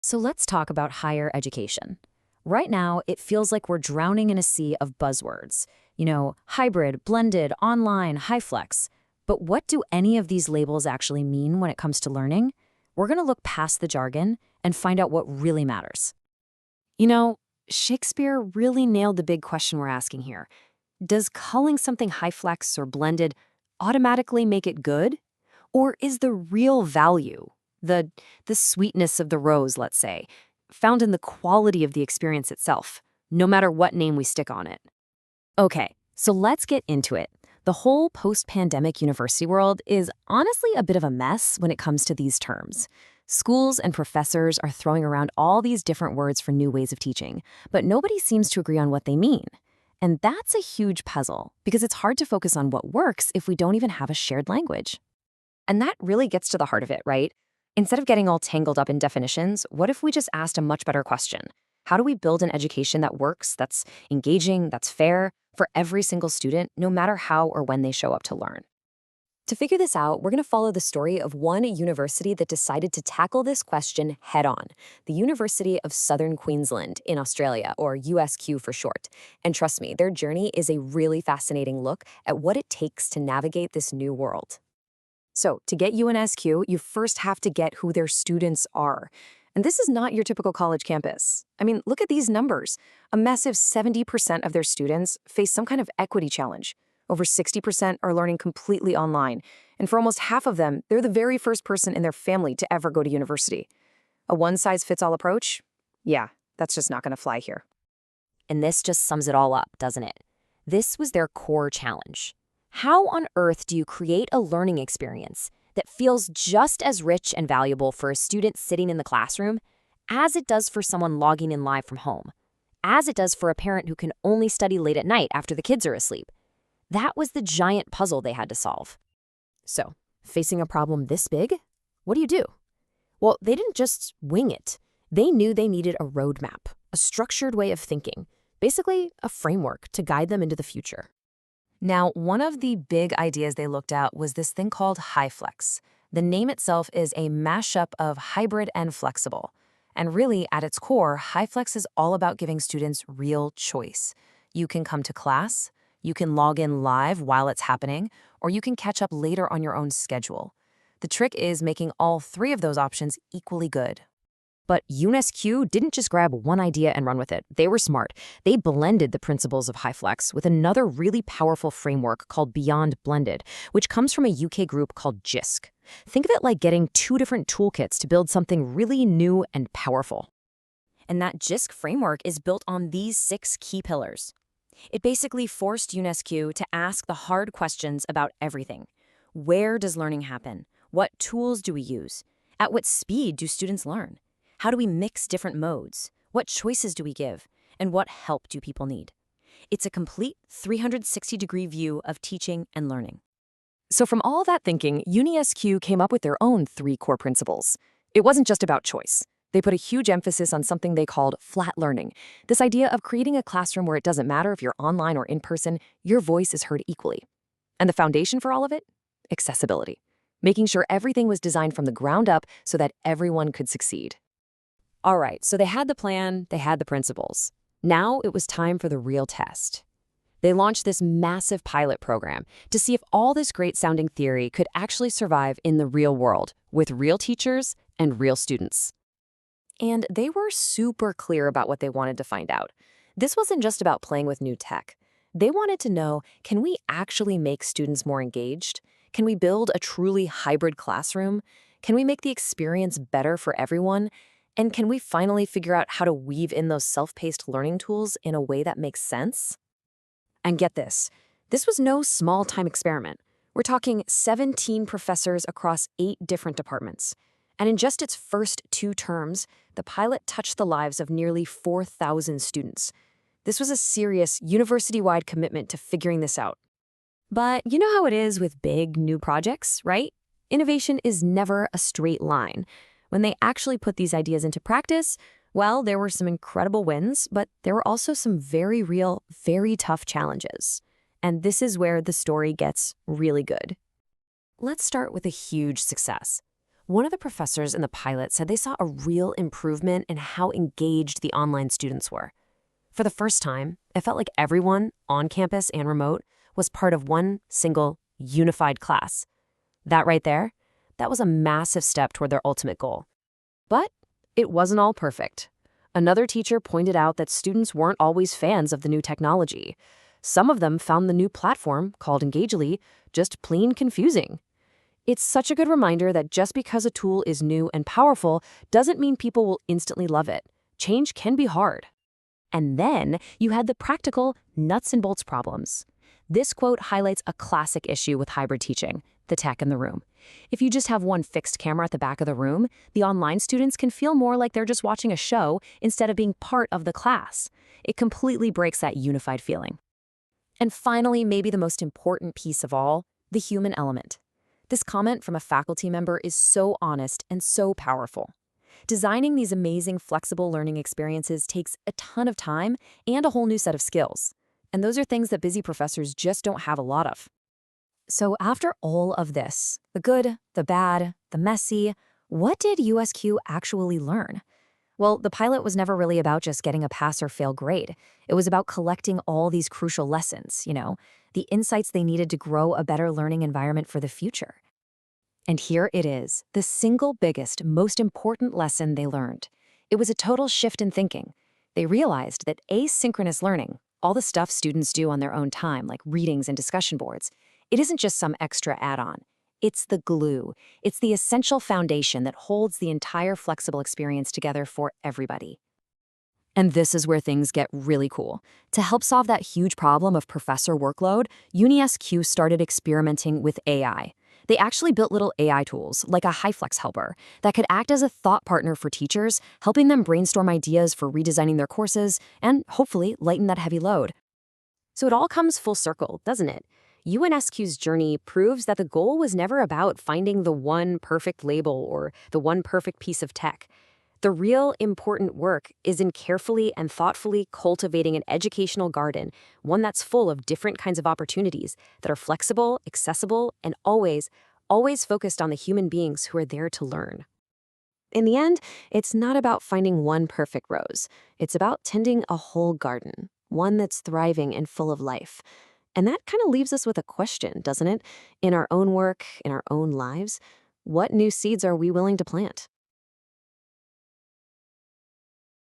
So let's talk about higher education. Right now, it feels like we're drowning in a sea of buzzwords. Hybrid, blended, online, HyFlex. But what do any of these labels actually mean when it comes to learning? We're going to look past the jargon and find out what really matters. You know, Shakespeare really nailed the big question we're asking here. Does calling something HyFlex or blended automatically make it good? Or is the real value, the sweetness of the rose, let's say, found in the quality of the experience itself, no matter what name we stick on it? Okay, so let's get into it. The whole post-pandemic university world is honestly a bit of a mess when it comes to these terms. Schools and professors are throwing around all these different words for new ways of teaching, but nobody seems to agree on what they mean. And that's a huge puzzle, because it's hard to focus on what works if we don't even have a shared language. And that really gets to the heart of it, right? Instead of getting all tangled up in definitions, what if we just asked a much better question? How do we build an education that works, that's engaging, that's fair for every single student, no matter how or when they show up to learn? To figure this out, we're going to follow the story of one university that decided to tackle this question head-on, the University of Southern Queensland in Australia, or USQ for short. And trust me, their journey is a really fascinating look at what it takes to navigate this new world. So, to get UNSQ, you first have to get who their students are. And this is not your typical college campus. I mean, look at these numbers. A massive 70% of their students face some kind of equity challenge. Over 60% are learning completely online. And for almost half of them, they're the very first person in their family to ever go to university. A one-size-fits-all approach? Yeah, that's just not going to fly here. And this just sums it all up, doesn't it? This was their core challenge. How on earth do you create a learning experience that feels just as rich and valuable for a student sitting in the classroom as it does for someone logging in live from home, as it does for a parent who can only study late at night after the kids are asleep? That was the giant puzzle they had to solve. So, facing a problem this big, what do? Well, they didn't just wing it. They knew they needed a roadmap, a structured way of thinking, basically a framework to guide them into the future. Now, one of the big ideas they looked at was this thing called HyFlex. The name itself is a mashup of hybrid and flexible. And really, at its core, HyFlex is all about giving students real choice. You can come to class, you can log in live while it's happening, or you can catch up later on your own schedule. The trick is making all three of those options equally good. But UniSQ didn't just grab one idea and run with it. They were smart. They blended the principles of HyFlex with another really powerful framework called Beyond Blended, which comes from a UK group called JISC. Think of it like getting two different toolkits to build something really new and powerful. And that JISC framework is built on these 6 key pillars. It basically forced UNSQ to ask the hard questions about everything. Where does learning happen? What tools do we use? At what speed do students learn? How do we mix different modes? What choices do we give? And what help do people need? It's a complete 360-degree view of teaching and learning. So from all that thinking, UniSQ came up with their own 3 core principles. It wasn't just about choice. They put a huge emphasis on something they called flat learning, this idea of creating a classroom where it doesn't matter if you're online or in person, your voice is heard equally. And the foundation for all of it? Accessibility. Making sure everything was designed from the ground up so that everyone could succeed. All right, so they had the plan, they had the principles. Now it was time for the real test. They launched this massive pilot program to see if all this great-sounding theory could actually survive in the real world with real teachers and real students. And they were super clear about what they wanted to find out. This wasn't just about playing with new tech. They wanted to know, can we actually make students more engaged? Can we build a truly hybrid classroom? Can we make the experience better for everyone? And can we finally figure out how to weave in those self-paced learning tools in a way that makes sense? And get this was no small-time experiment. We're talking 17 professors across 8 different departments. And in just its first 2 terms, the pilot touched the lives of nearly 4,000 students. This was a serious, university-wide commitment to figuring this out. But you know how it is with big, new projects, right? Innovation is never a straight line. When they actually put these ideas into practice, well, there were some incredible wins, but there were also some very real, very tough challenges. And this is where the story gets really good. Let's start with a huge success. One of the professors in the pilot said they saw a real improvement in how engaged the online students were. For the first time, it felt like everyone, on campus and remote, was part of one single, unified class. That right there, that was a massive step toward their ultimate goal. But it wasn't all perfect. Another teacher pointed out that students weren't always fans of the new technology. Some of them found the new platform, called Engagely, just plain confusing. It's such a good reminder that just because a tool is new and powerful doesn't mean people will instantly love it. Change can be hard. And then you had the practical nuts and bolts problems. This quote highlights a classic issue with hybrid teaching, the tech in the room. If you just have one fixed camera at the back of the room, the online students can feel more like they're just watching a show instead of being part of the class. It completely breaks that unified feeling. And finally, maybe the most important piece of all, the human element. This comment from a faculty member is so honest and so powerful. Designing these amazing flexible learning experiences takes a ton of time and a whole new set of skills. And those are things that busy professors just don't have a lot of. So after all of this, the good, the bad, the messy, what did USQ actually learn? Well, the pilot was never really about just getting a pass or fail grade. It was about collecting all these crucial lessons, the insights they needed to grow a better learning environment for the future. And here it is, the single biggest, most important lesson they learned. It was a total shift in thinking. They realized that asynchronous learning, all the stuff students do on their own time, like readings and discussion boards, it isn't just some extra add-on. It's the glue. It's the essential foundation that holds the entire flexible experience together for everybody. And this is where things get really cool. To help solve that huge problem of professor workload, UniSQ started experimenting with AI. They actually built little AI tools, like a HyFlex helper, that could act as a thought partner for teachers, helping them brainstorm ideas for redesigning their courses and, hopefully, lighten that heavy load. So it all comes full circle, doesn't it? UNSQ's journey proves that the goal was never about finding the one perfect label or the one perfect piece of tech. The real important work is in carefully and thoughtfully cultivating an educational garden, one that's full of different kinds of opportunities that are flexible, accessible, and always focused on the human beings who are there to learn. In the end, it's not about finding one perfect rose. It's about tending a whole garden, one that's thriving and full of life. And that kind of leaves us with a question, doesn't it? In our own work, in our own lives, what new seeds are we willing to plant?